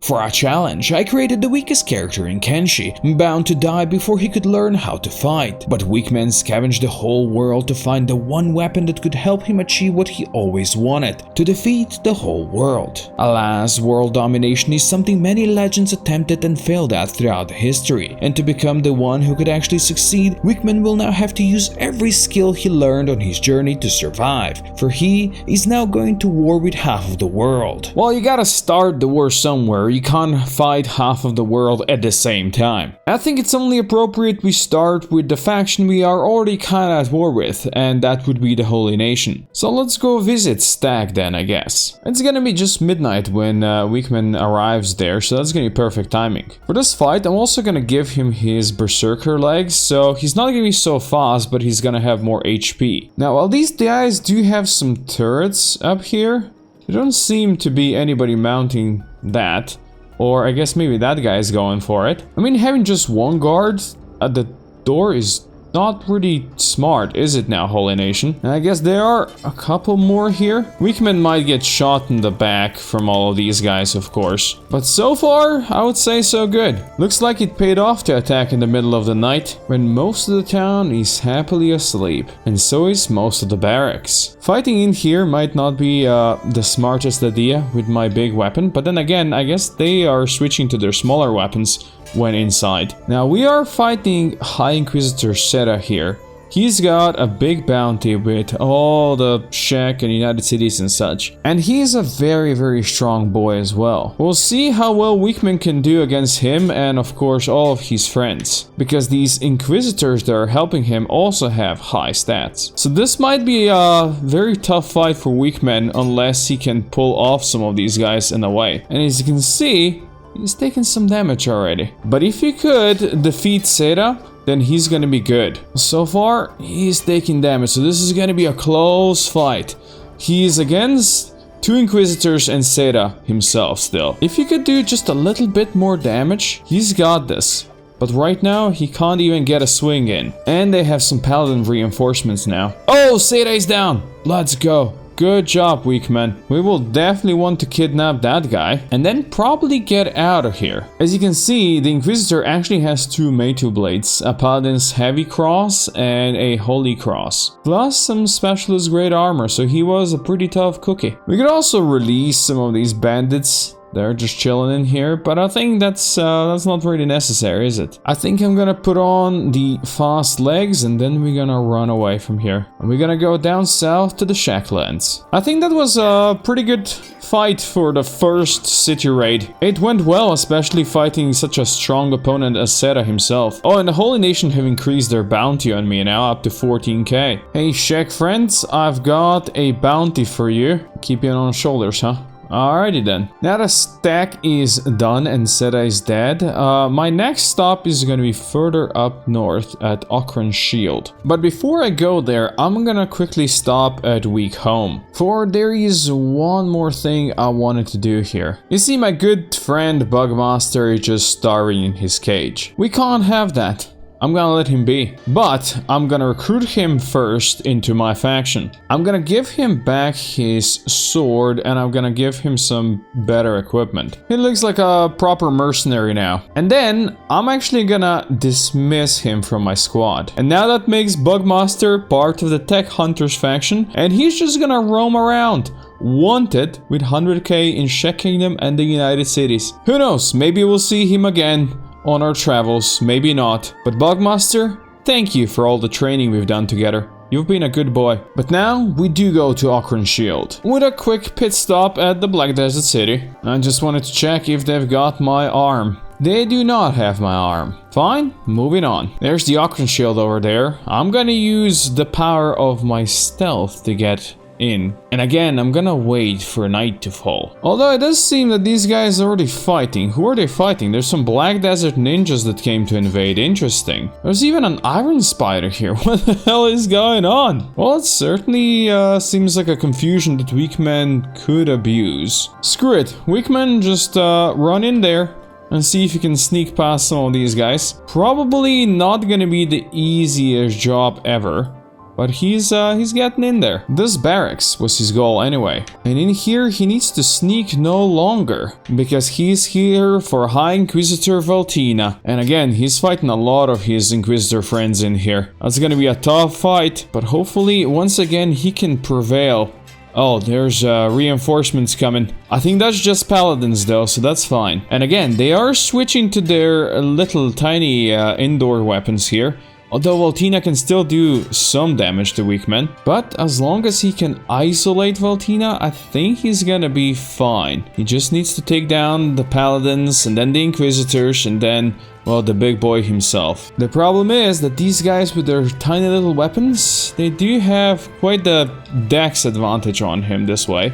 For our challenge, I created the weakest character in Kenshi, bound to die before he could learn how to fight. But Weakman scavenged the whole world to find the one weapon that could help him achieve what he always wanted, to defeat the whole world. Alas, world domination is something many legends attempted and failed at throughout history, and to become the one who could actually succeed, Weakman will now have to use every skill he learned on his journey to survive, for he is now going to war with half of the world. Well, you gotta start the war somewhere. You can't fight half of the world at the same time. I think it's only appropriate we start with the faction we are already kinda at war with, and that would be the Holy Nation. So let's go visit Stag then, I guess. It's gonna be just midnight when Weakman arrives there, so that's gonna be perfect timing. For this fight, I'm also gonna give him his Berserker legs, so he's not gonna be so fast, but he's gonna have more HP. Now, while these guys do have some turrets up here, there don't seem to be anybody mounting that. Or I guess maybe that guy is going for it. I mean, having just one guard at the door is not really smart, is it now, Holy Nation? And I guess there are a couple more here. Weakman might get shot in the back from all of these guys, of course. But so far, I would say so good. Looks like it paid off to attack in the middle of the night, when most of the town is happily asleep. And so is most of the barracks. Fighting in here might not be the smartest idea with my big weapon, but then again, I guess they are switching to their smaller weapons when inside. Now we are fighting High Inquisitor Seta here. He's got a big bounty with all the Czech and United Cities and such. And he's a very strong boy as well. We'll see how well Weakman can do against him and of course all of his friends. Because these Inquisitors that are helping him also have high stats. So this might be a very tough fight for Weakman unless he can pull off some of these guys in a way. And as you can see, he's taken some damage already. But if he could defeat Seta, then he's gonna be good. So far, he's taking damage, so this is gonna be a close fight. He's against two Inquisitors and Seta himself still. If he could do just a little bit more damage, he's got this. But right now, he can't even get a swing in. And they have some Paladin reinforcements now. Oh, Seta is down! Let's go. Good job, Weakman. We will definitely want to kidnap that guy and then probably get out of here. As you can see, the Inquisitor actually has two Meitu blades, a Paladin's Heavy Cross and a Holy Cross, plus some Specialist grade armor, so he was a pretty tough cookie. We could also release some of these bandits. They're just chilling in here, but I think that's not really necessary, is it? I think I'm gonna put on the fast legs and then we're gonna run away from here. And we're gonna go down south to the Shacklands. I think that was a pretty good fight for the first city raid. It went well, especially fighting such a strong opponent as Seta himself. Oh, and the Holy Nation have increased their bounty on me now up to 14k. Hey, Czech friends, I've got a bounty for you. Keep it on shoulders, huh? Alrighty then. Now the stack is done and Seta is dead. My next stop is gonna be further up north at Ocran Shield. But before I go there, I'm gonna quickly stop at Weak Home. For there is one more thing I wanted to do here. You see, my good friend Bugmaster is just starving in his cage. We can't have that. I'm gonna let him be, but I'm gonna recruit him first into my faction. I'm gonna give him back his sword and I'm gonna give him some better equipment. He looks like a proper mercenary now. And then I'm actually gonna dismiss him from my squad. And now that makes Bugmaster part of the Tech Hunters faction and he's just gonna roam around. Wanted with 100k in Czech Kingdom and the United Cities. Who knows, maybe we'll see him again on our travels, maybe not. But Bugmaster, thank you for all the training we've done together. You've been a good boy. But now we do go to Ocran Shield with a quick pit stop at the Black Desert City. I just wanted to check if they've got my arm. They do not have my arm. Fine, moving on. There's the Ocran Shield over there. I'm gonna use the power of my stealth to get in. And again, I'm gonna wait for night to fall. Although it does seem that these guys are already fighting. Who are they fighting? There's some Black Desert ninjas that came to invade. Interesting. There's even an Iron Spider here. What the hell is going on? Well, it certainly seems like a confusion that Weakman could abuse. Screw it. Weakman, just run in there and see if you can sneak past some of these guys. Probably not gonna be the easiest job ever. But he's getting in there. This barracks was his goal anyway. And in here, he needs to sneak no longer. Because he's here for High Inquisitor Valtina. And again, he's fighting a lot of his Inquisitor friends in here. That's gonna be a tough fight. But hopefully, once again, he can prevail. Oh, there's reinforcements coming. I think that's just paladins though, so that's fine. And again, they are switching to their little tiny indoor weapons here. Although Valtina can still do some damage to weak men. But as long as he can isolate Valtina, I think he's gonna be fine. He just needs to take down the paladins and then the inquisitors and then, well, the big boy himself. The problem is that these guys with their tiny little weapons, they do have quite the dex advantage on him this way.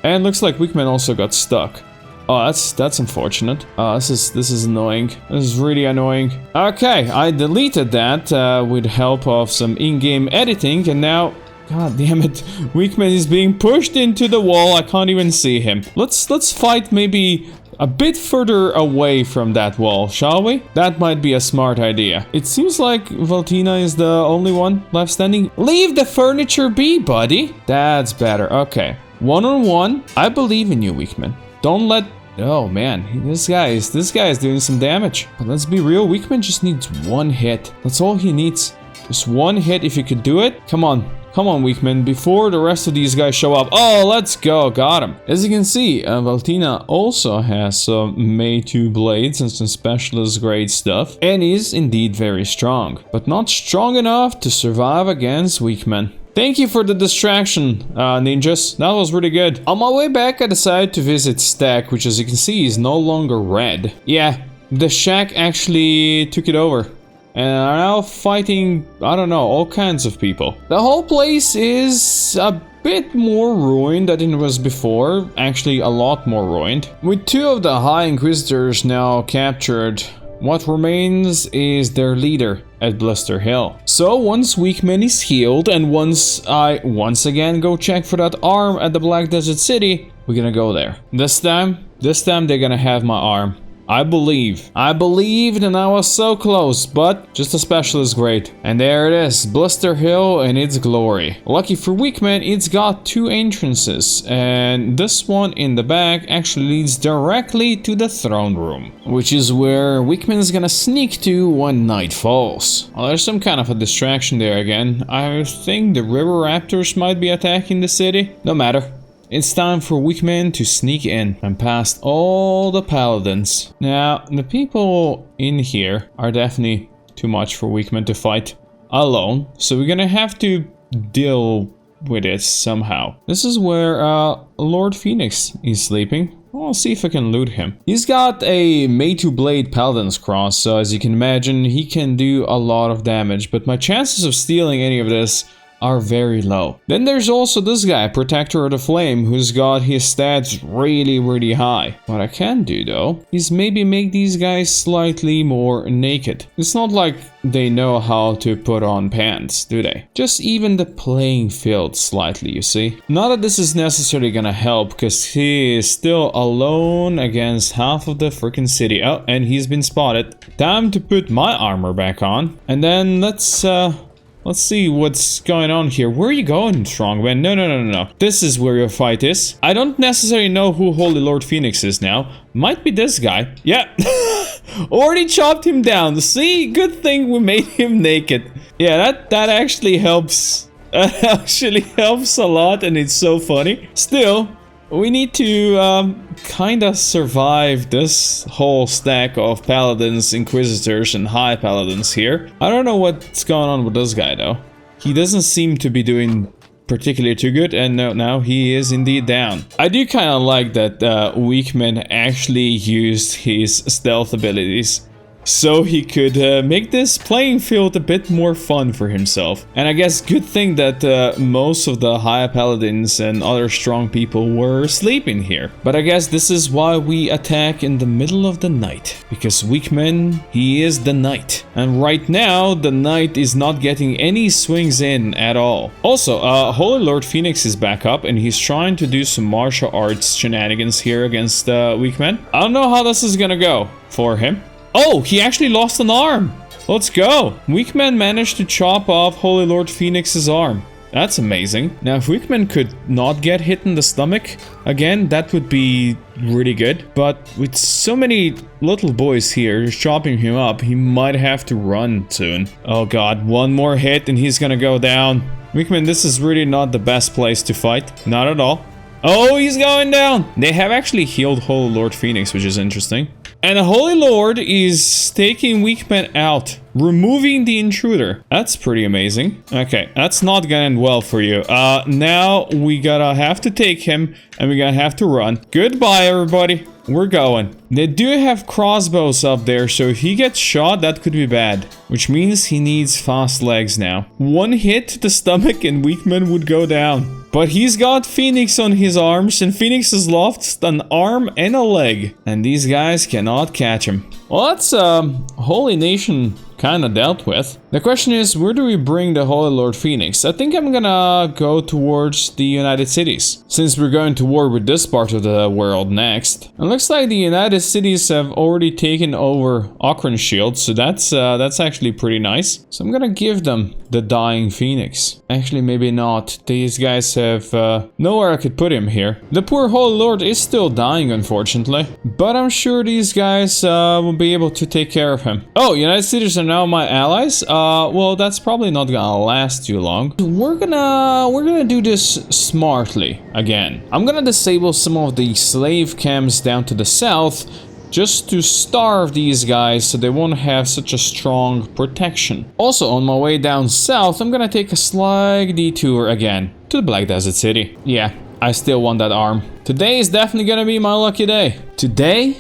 And looks like weak men also got stuck. Oh, that's unfortunate. This is annoying. This is really annoying. Okay, I deleted that with help of some in-game editing, and now, god damn it, Weakman is being pushed into the wall. I can't even see him. Let's fight maybe a bit further away from that wall, shall we? That might be a smart idea. It seems like Valtina is the only one left standing. Leave the furniture be, buddy. That's better. Okay, one-on-one. I believe in you, Weakman. Don't let... Oh man, this guy is doing some damage. But let's be real, Weakman just needs one hit. That's all he needs. Just one hit if you could do it. Come on, Weakman, before the rest of these guys show up. Oh, let's go, got him. As you can see, Valtina also has some May-2 blades and some specialist grade stuff. And is indeed very strong. But not strong enough to survive against Weakman. Thank you for the distraction, ninjas. That was really good. On my way back, I decided to visit Stack, which as you can see is no longer red. Yeah, the shack actually took it over. And are now fighting, I don't know, all kinds of people. The whole place is a bit more ruined than it was before. Actually, a lot more ruined. With two of the High Inquisitors now captured, what remains is their leader at Blister Hill. So once Weakman is healed and once I once again go check for that arm at the Black Desert City, we're gonna go there. This time they're gonna have my arm. I believed and I was so close, but just a specialist grade. And there it is, Blister Hill in its glory. Lucky for Weakman, it's got two entrances, and this one in the back actually leads directly to the throne room, which is where Weakman is gonna sneak to when night falls. Well, there's some kind of a distraction there again. I think the river raptors might be attacking the city. No matter. It's time for Weakman to sneak in and past all the paladins. Now, the people in here are definitely too much for Weakman to fight alone, so we're gonna have to deal with it somehow. This is where Lord Phoenix is sleeping. I'll see if I can loot him. He's got a May-2 Blade Paladin's Cross, so as you can imagine, he can do a lot of damage, but my chances of stealing any of this are very low. Then there's also this guy, Protector of the Flame, who's got his stats really high. What I can do though, is maybe make these guys slightly more naked. It's not like they know how to put on pants, do they? Just even the playing field slightly, you see? Not that this is necessarily gonna help, because he is still alone against half of the freaking city. Oh, and he's been spotted. Time to put my armor back on. And then let's see what's going on here. Where are you going, Strongman? No. This is where your fight is. I don't necessarily know who Holy Lord Phoenix is now. Might be this guy. Yeah. Already chopped him down. See? Good thing we made him naked. Yeah, that actually helps. That actually helps a lot, and it's so funny. Still, we need to kinda survive this whole stack of paladins, inquisitors, and high paladins here. I don't know what's going on with this guy though. He doesn't seem to be doing particularly too good, and now he is indeed down. I do kinda like that Weakman actually used his stealth abilities so he could make this playing field a bit more fun for himself. And I guess good thing that most of the high paladins and other strong people were sleeping here. But I guess this is why we attack in the middle of the night. Because Weakman, he is the knight. And right now, the knight is not getting any swings in at all. Also, Holy Lord Phoenix is back up and he's trying to do some martial arts shenanigans here against Weakman. I don't know how this is gonna go for him. Oh, he actually lost an arm. Let's go. Weakman managed to chop off Holy Lord Phoenix's arm. That's amazing. Now, if Weakman could not get hit in the stomach again, that would be really good. But with so many little boys here chopping him up, he might have to run soon. Oh god, one more hit and he's gonna go down. Weakman, this is really not the best place to fight. Not at all. Oh, he's going down. They have actually healed Holy Lord Phoenix, which is interesting. And the Holy Lord is taking Weakman out, removing the intruder. That's pretty amazing. Okay, that's not gonna end well for you. Now we gotta have to take him and we gotta have to run. Goodbye, everybody. We're going. They do have crossbows up there, so if he gets shot, that could be bad. Which means he needs fast legs now. One hit to the stomach and Weakman would go down. But he's got Phoenix on his arms, and Phoenix has lost an arm and a leg. And these guys cannot catch him. Well, that's Holy Nation kind of dealt with. The question is, where do we bring the Holy Lord Phoenix? I think I'm gonna go towards the United Cities, since we're going to war with this part of the world next. It looks like the United Cities have already taken over Ocran shield, so that's actually pretty nice. So I'm gonna give them the Dying Phoenix. Actually, maybe not. These guys have nowhere I could put him here. The poor Holy Lord is still dying, unfortunately, but I'm sure these guys will be able to take care of him. Oh, United Cities are now my allies. Well, that's probably not gonna last too long. We're gonna do this smartly again. I'm gonna disable some of the slave camps down to the south, just to starve these guys so they won't have such a strong protection. Also, on my way down south, I'm gonna take a slight detour again to the Black Desert City. Yeah, I still want that arm. Today is definitely gonna be my lucky day. Today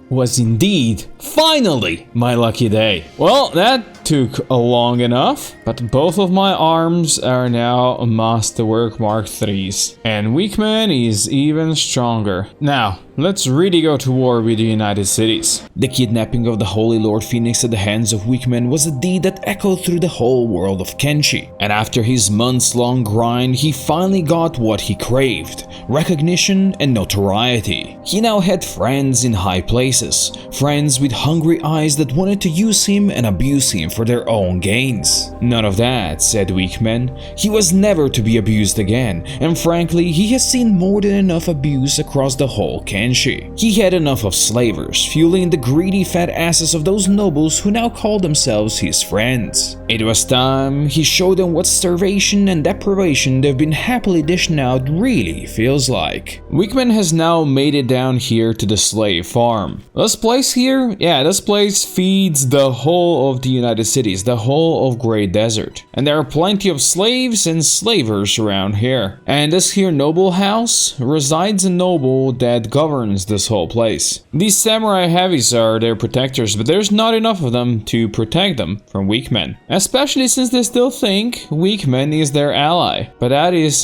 was indeed, finally, my lucky day. Well, that took long enough, but both of my arms are now Masterwork Mark IIIs. And Weakman is even stronger. Now, let's really go to war with the United Cities. The kidnapping of the Holy Lord Phoenix at the hands of Weakman was a deed that echoed through the whole world of Kenshi. And after his months-long grind, he finally got what he craved: recognition and notoriety. He now had friends in high places, friends with hungry eyes that wanted to use him and abuse him for their own gains. None of that, said Weakman. He was never to be abused again, and frankly, he has seen more than enough abuse across the whole Kenshi. He had enough of slavers, fueling the greedy fat asses of those nobles who now called themselves his friends. It was time he showed them what starvation and deprivation they've been happily dishing out really feels like. Weakman has now made it down here to the slave farm. This place here, yeah, this place feeds the whole of the United Cities, the whole of Great Desert. And there are plenty of slaves and slavers around here. And this here noble house resides a noble that governs this whole place. These samurai heavies are their protectors, but there's not enough of them to protect them from Weakman. Especially since they still think Weakman is their ally. But that is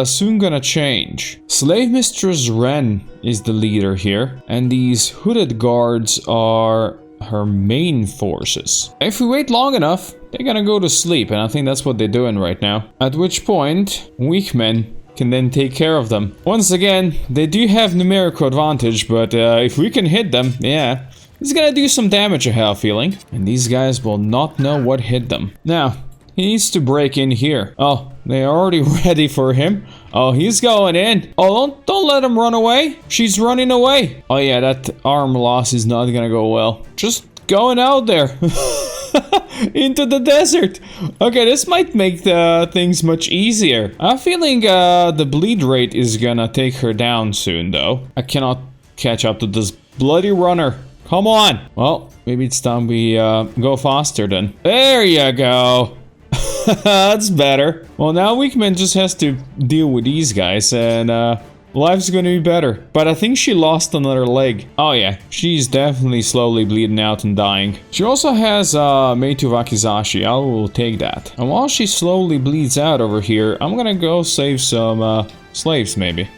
soon gonna change. Slave Mistress Ren is the leader here, and these hooded guards are her main forces. If we wait long enough, they're gonna go to sleep, and I think that's what they're doing right now. At which point, Weakman can then take care of them. Once again, they do have numerical advantage, but if we can hit them, yeah, it's gonna do some damage, I have a feeling. And these guys will not know what hit them. Now, he needs to break in here. Oh, they're already ready for him. Oh, he's going in. Oh, don't let him run away. She's running away. Oh yeah, that arm loss is not gonna go well. Just going out there. Into the desert. Okay, this might make the things much easier. I'm feeling the bleed rate is gonna take her down soon, though. I cannot catch up to this bloody runner. Come on. Well, maybe it's time we go faster then. There you go. That's better. Well, now Weakman just has to deal with these guys, and life's gonna be better. But I think she lost another leg. Oh yeah, she's definitely slowly bleeding out and dying. She also has Meitu Wakizashi. I will take that. And while she slowly bleeds out over here, I'm gonna go save some slaves maybe.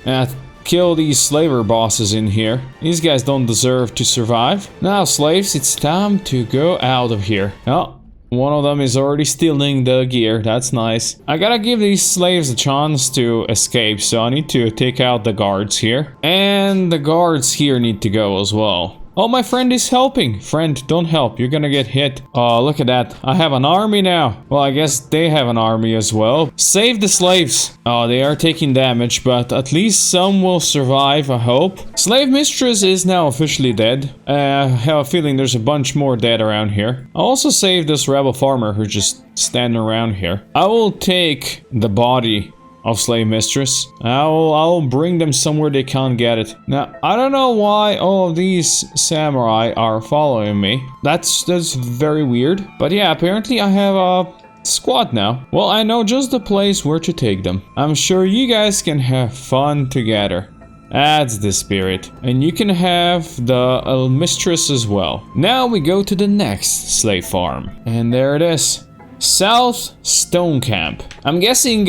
Kill these slaver bosses in here. These guys don't deserve to survive. Now slaves, it's time to go out of here. Oh. One of them is already stealing the gear. That's nice. I gotta give these slaves a chance to escape, so I need to take out the guards here. And the guards here need to go as well. Oh, my friend is helping. Friend, don't help. You're gonna get hit. Oh, look at that. I have an army now. Well, I guess they have an army as well. Save the slaves. Oh, they are taking damage, but at least some will survive, I hope. Slave Mistress is now officially dead. I have a feeling there's a bunch more dead around here. I'll also save this rebel farmer who's just standing around here. I will take the body of Slave Mistress. I'll bring them somewhere they can't get it. Now, I don't know why all of these samurai are following me. That's very weird. But yeah, apparently I have a squad now. Well, I know just the place where to take them. I'm sure you guys can have fun together. That's the spirit. And you can have the mistress as well. Now we go to the next slave farm. And there it is. South Stone Camp. I'm guessing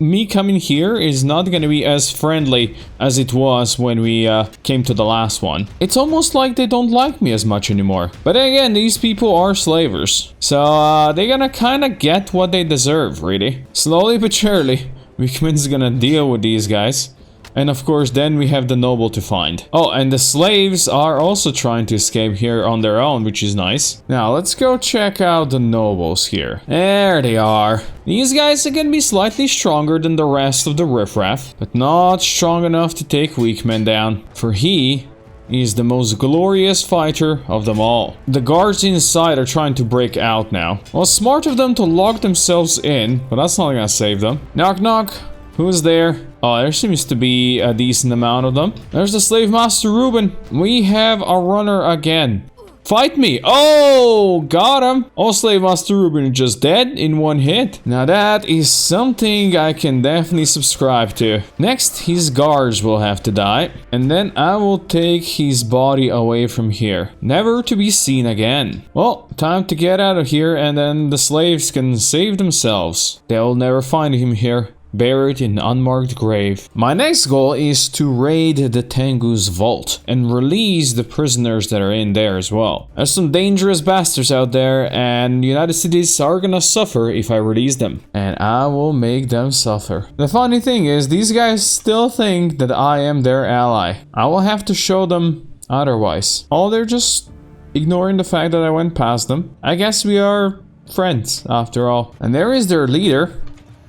me coming here is not gonna be as friendly as it was when we came to the last one. It's almost like they don't like me as much anymore. But again, these people are slavers. So they're gonna kinda get what they deserve, really. Slowly but surely, Wickman's gonna deal with these guys. And of course, then we have the noble to find. Oh, and the slaves are also trying to escape here on their own, which is nice. Now, let's go check out the nobles here. There they are. These guys are gonna be slightly stronger than the rest of the riffraff, but not strong enough to take weak men down. For he is the most glorious fighter of them all. The guards inside are trying to break out now. Well, smart of them to lock themselves in, but that's not gonna save them. Knock knock. Who's there? Oh, there seems to be a decent amount of them. There's the Slave Master Ruben. We have a runner again. Fight me! Oh, got him! Oh, Slave Master Ruben just dead in one hit. Now that is something I can definitely subscribe to. Next, his guards will have to die. And then I will take his body away from here. Never to be seen again. Well, time to get out of here and then the slaves can save themselves. They'll never find him here. Buried in an unmarked grave. My next goal is to raid the Tengu's vault and release the prisoners that are in there as well. There's some dangerous bastards out there and the United Cities are gonna suffer if I release them. And I will make them suffer. The funny thing is, these guys still think that I am their ally. I will have to show them otherwise. Oh, they're just ignoring the fact that I went past them. I guess we are friends after all. And there is their leader.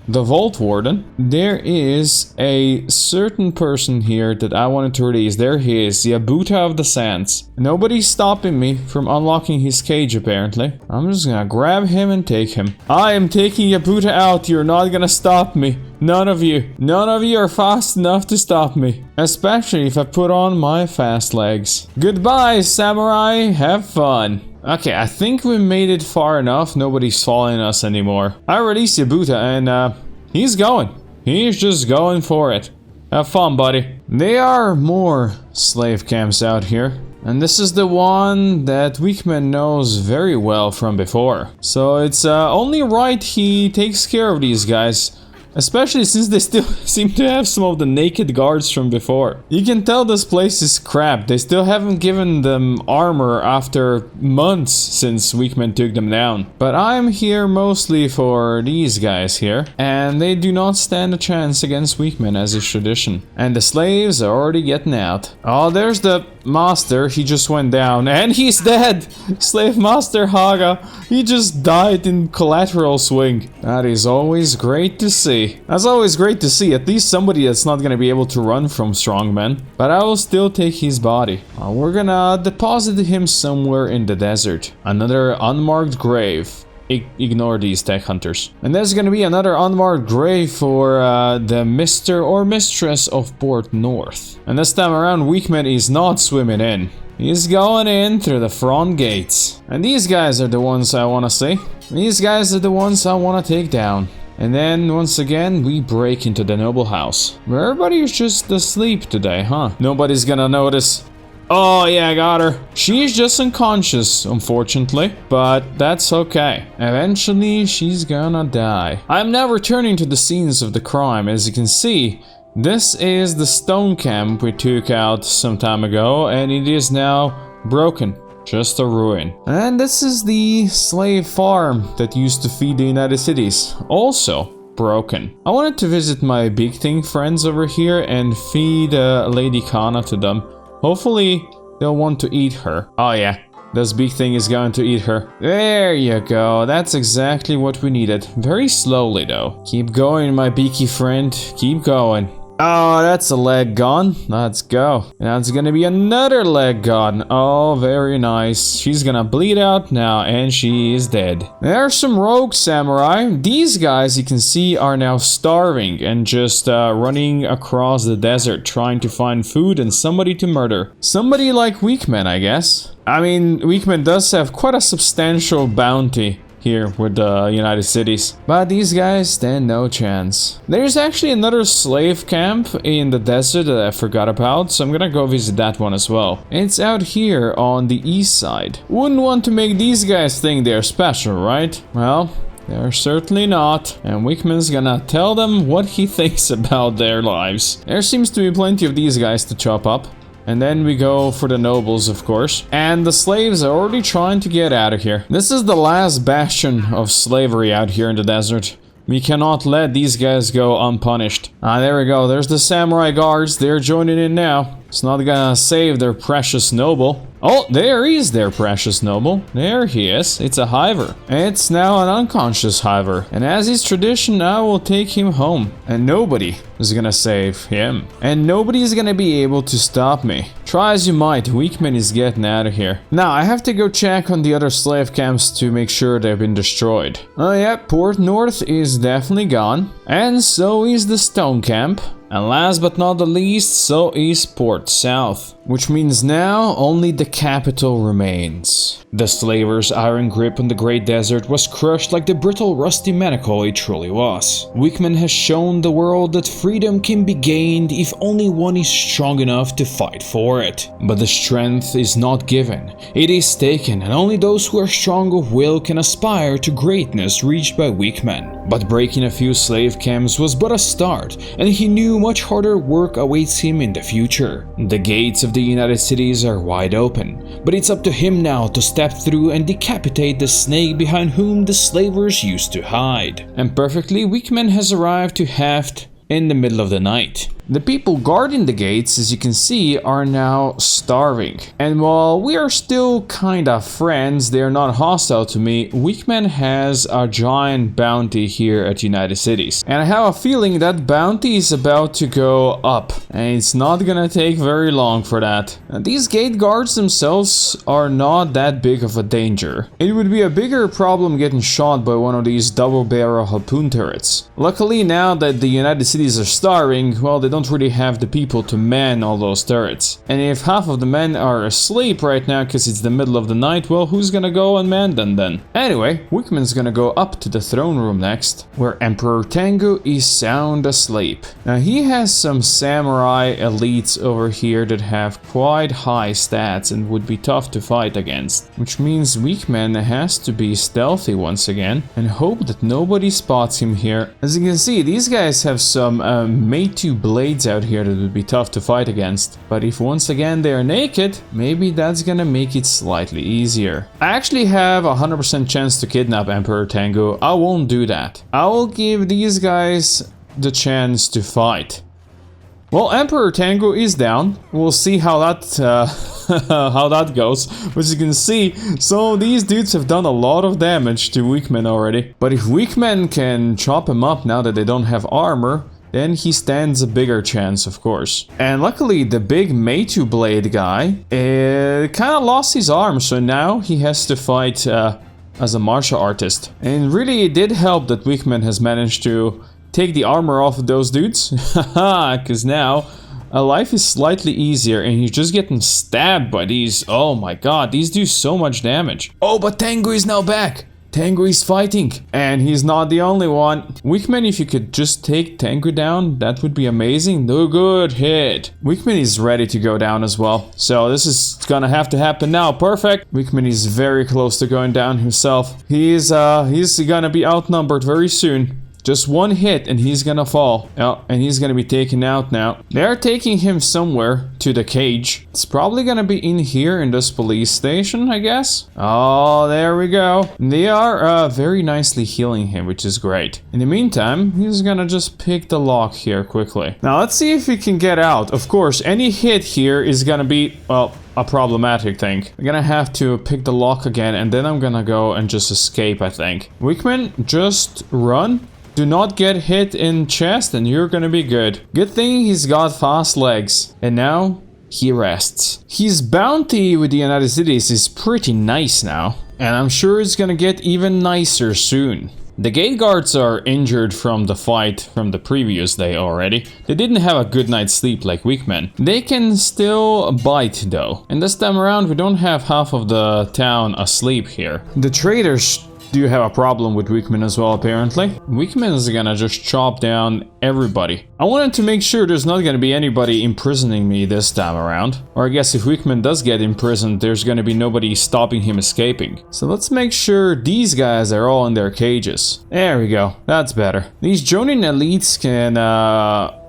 The Vault Warden. There is a certain person here that I wanted to release. There he is, the Abuta of the Sands. Nobody's stopping me from unlocking his cage, apparently. I'm just gonna grab him and take him. I am taking Abuta out. You're not gonna stop me. None of you. None of you are fast enough to stop me. Especially if I put on my fast legs. Goodbye, samurai. Have fun. Okay, I think we made it far enough. Nobody's following us anymore. I released Yabuta and he's going. He's just going for it. Have fun, buddy. There are more slave camps out here. And this is the one that Weakman knows very well from before. So it's only right he takes care of these guys. Especially since they still seem to have some of the naked guards from before. You can tell this place is crap. They still haven't given them armor after months since Weakman took them down. But I'm here mostly for these guys here. And they do not stand a chance against Weakman as is tradition. And the slaves are already getting out. Oh, there's the master. He just went down. And he's dead! Slave Master Haga. He just died in collateral swing. That is always great to see. That's always great to see, at least somebody that's not gonna be able to run from strongmen. But I will still take his body. We're gonna deposit him somewhere in the desert. Another unmarked grave. Ignore these tech hunters. And there's gonna be another unmarked grave for the Mr. or Mistress of Port North. And this time around, Weakman is not swimming in. He's going in through the front gates. And these guys are the ones I wanna see. These guys are the ones I wanna take down. And then, once again, we break into the noble house. Where everybody is just asleep today, huh? Nobody's gonna notice. Oh, yeah, I got her. She's just unconscious, unfortunately. But that's okay. Eventually, she's gonna die. I'm now returning to the scenes of the crime. As you can see, this is the stone camp we took out some time ago. And it is now broken. Just a ruin. And this is the slave farm that used to feed the United Cities. Also broken. I wanted to visit my Big Thing friends over here and feed Lady Kana to them. Hopefully they'll want to eat her. Oh yeah, this big thing is going to eat her. There you go, that's exactly what we needed. Very slowly though. Keep going, my beaky friend, keep going. Oh, that's a leg gone. Let's go. That's gonna be another leg gone. Oh, very nice. She's gonna bleed out now, and she is dead. There are some rogue samurai. These guys, you can see, are now starving and just running across the desert trying to find food and somebody to murder. Somebody like Weakman, I guess. I mean, Weakman does have quite a substantial bounty here with the United Cities. But these guys stand no chance. There's actually another slave camp in the desert that I forgot about, so I'm gonna go visit that one as well. It's out here on the east side. Wouldn't want to make these guys think they're special, right? Well, they're certainly not, and Wickman's gonna tell them what he thinks about their lives. There seems to be plenty of these guys to chop up. And then we go for the nobles, of course. And the slaves are already trying to get out of here. This is the last bastion of slavery out here in the desert. We cannot let these guys go unpunished. Ah, there we go. There's the samurai guards. They're joining in now. It's not gonna save their precious noble. Oh, there is their precious noble. There he is. It's a hiver. It's now an unconscious hiver. And as is tradition, I will take him home. And nobody is gonna save him. And nobody is gonna be able to stop me. Try as you might, Weakman is getting out of here. Now, I have to go check on the other slave camps to make sure they've been destroyed. Oh yeah, Port North is definitely gone. And so is the Stone Camp. And last but not the least, so is Port South. Which means now only the capital remains. The slaver's iron grip on the Great Desert was crushed like the brittle rusty manacle it truly was. Weakman has shown the world that freedom can be gained if only one is strong enough to fight for it. But the strength is not given, it is taken, and only those who are strong of will can aspire to greatness reached by Weakman. But breaking a few slave camps was but a start, and he knew much harder work awaits him in the future. The gates of the United Cities are wide open, but it's up to him now to step through and decapitate the snake behind whom the slavers used to hide. And perfectly, Weakman has arrived to Haft in the middle of the night. The people guarding the gates, as you can see, are now starving. And while we are still kinda friends, they are not hostile to me. Weakman has a giant bounty here at United Cities. And I have a feeling that bounty is about to go up. And it's not gonna take very long for that. And these gate guards themselves are not that big of a danger. It would be a bigger problem getting shot by one of these double-barrel harpoon turrets. Luckily, now that the United Cities are starving, well, they don't really have the people to man all those turrets. And if half of the men are asleep right now because it's the middle of the night, well, who's gonna go and man them then? Anyway, Weakman's gonna go up to the throne room next, where Emperor Tengu is sound asleep. Now, he has some samurai elites over here that have quite high stats and would be tough to fight against, which means Weakman has to be stealthy once again and hope that nobody spots him here. As you can see, these guys have some Meitu blades out here that would be tough to fight against, but if once again they are naked, maybe that's gonna make it slightly easier. I actually have a 100% chance to kidnap Emperor Tengu. I won't do that. I will give these guys the chance to fight. Well, Emperor Tengu is down. We'll see how that how that goes. As you can see, so these dudes have done a lot of damage to Weakman already. But if Weakman can chop him up now that they don't have armor, then he stands a bigger chance, of course. And luckily, the big Meitu blade guy kind of lost his arm, so now he has to fight as a martial artist. And really, it did help that Weakman has managed to take the armor off of those dudes, because now life is slightly easier, and he's just getting stabbed by these. Oh my god, these do so much damage. Oh, but Tengu is now back. Tengu is fighting, and he's not the only one. Weakman, if you could just take Tengu down, that would be amazing. No good hit. Weakman is ready to go down as well, so this is gonna have to happen now. Perfect. Weakman is very close to going down himself. He's gonna be outnumbered very soon. Just one hit and he's gonna fall. Oh, and he's gonna be taken out now. They're taking him somewhere to the cage. It's probably gonna be in here in this police station, I guess. Oh, there we go. They are very nicely healing him, which is great. In the meantime, he's gonna just pick the lock here quickly. Now, let's see if he can get out. Of course, any hit here is gonna be, well, a problematic thing. I'm gonna have to pick the lock again, and then I'm gonna go and just escape, I think. Wickman, just run. Do not get hit in chest and you're gonna be good. Good thing he's got fast legs. And now he rests. His bounty with the United Cities is pretty nice now. And I'm sure it's gonna get even nicer soon. The gate guards are injured from the fight from the previous day already. They didn't have a good night's sleep like Wickman. They can still bite though. And this time around we don't have half of the town asleep here. The traders do have a problem with Wickman as well, apparently. Wickman is gonna just chop down everybody. I wanted to make sure there's not gonna be anybody imprisoning me this time around. Or I guess if Wickman does get imprisoned, there's gonna be nobody stopping him escaping. So let's make sure these guys are all in their cages. There we go. That's better. These Jonin elites can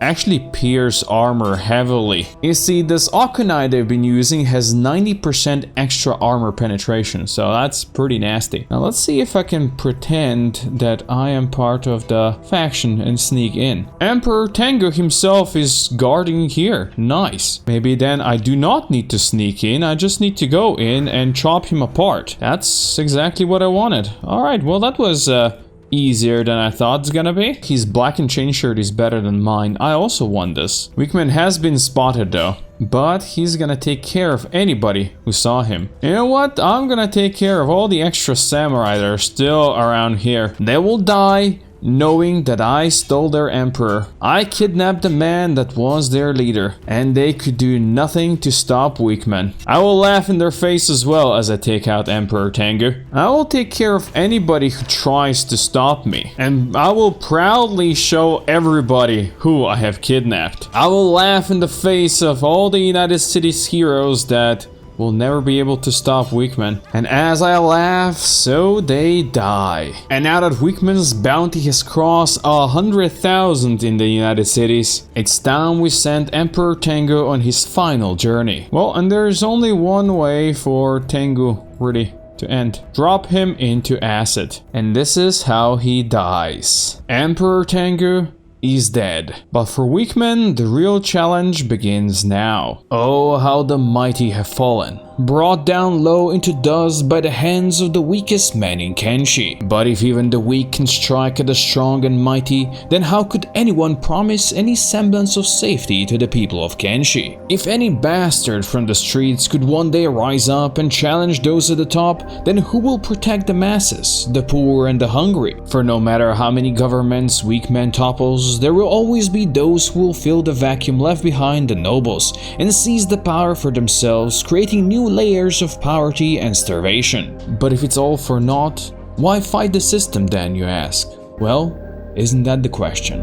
actually pierce armor heavily. You see, this Ocran they've been using has 90% extra armor penetration, so that's pretty nasty. Now let's see if I can pretend that I am part of the faction and sneak in. Emperor Tengu himself is guarding here. Nice. Maybe then I do not need to sneak in, I just need to go in and chop him apart. That's exactly what I wanted. Alright, well that was easier than I thought it's gonna be. His black and chain shirt is better than mine. I also want this. Wickman has been spotted though, but he's gonna take care of anybody who saw him. You know what? I'm gonna take care of all the extra samurai that are still around here. They will die knowing that I stole their emperor. I kidnapped the man that was their leader, and they could do nothing to stop Wickman. I will laugh in their face as well as I take out Emperor Tengu. I will take care of anybody who tries to stop me, and I will proudly show everybody who I have kidnapped. I will laugh in the face of all the United States heroes that will never be able to stop Wickman. And as I laugh, so they die. And now that Wickman's bounty has crossed 100,000 in the United Cities, it's time we send Emperor Tengu on his final journey. Well, and there's only one way for Tengu really to end. Drop him into acid. And this is how he dies. Emperor Tengu is dead. But for Wickman, the real challenge begins now. Oh, how the mighty have fallen, brought down low into dust by the hands of the weakest man in Kenshi. But if even the weak can strike at the strong and mighty, then how could anyone promise any semblance of safety to the people of Kenshi? If any bastard from the streets could one day rise up and challenge those at the top, then who will protect the masses, the poor and the hungry? For no matter how many governments Wickman topples, there will always be those who will fill the vacuum left behind the nobles and seize the power for themselves, creating new layers of poverty and starvation. But if it's all for naught, why fight the system then, you ask? Well, isn't that the question?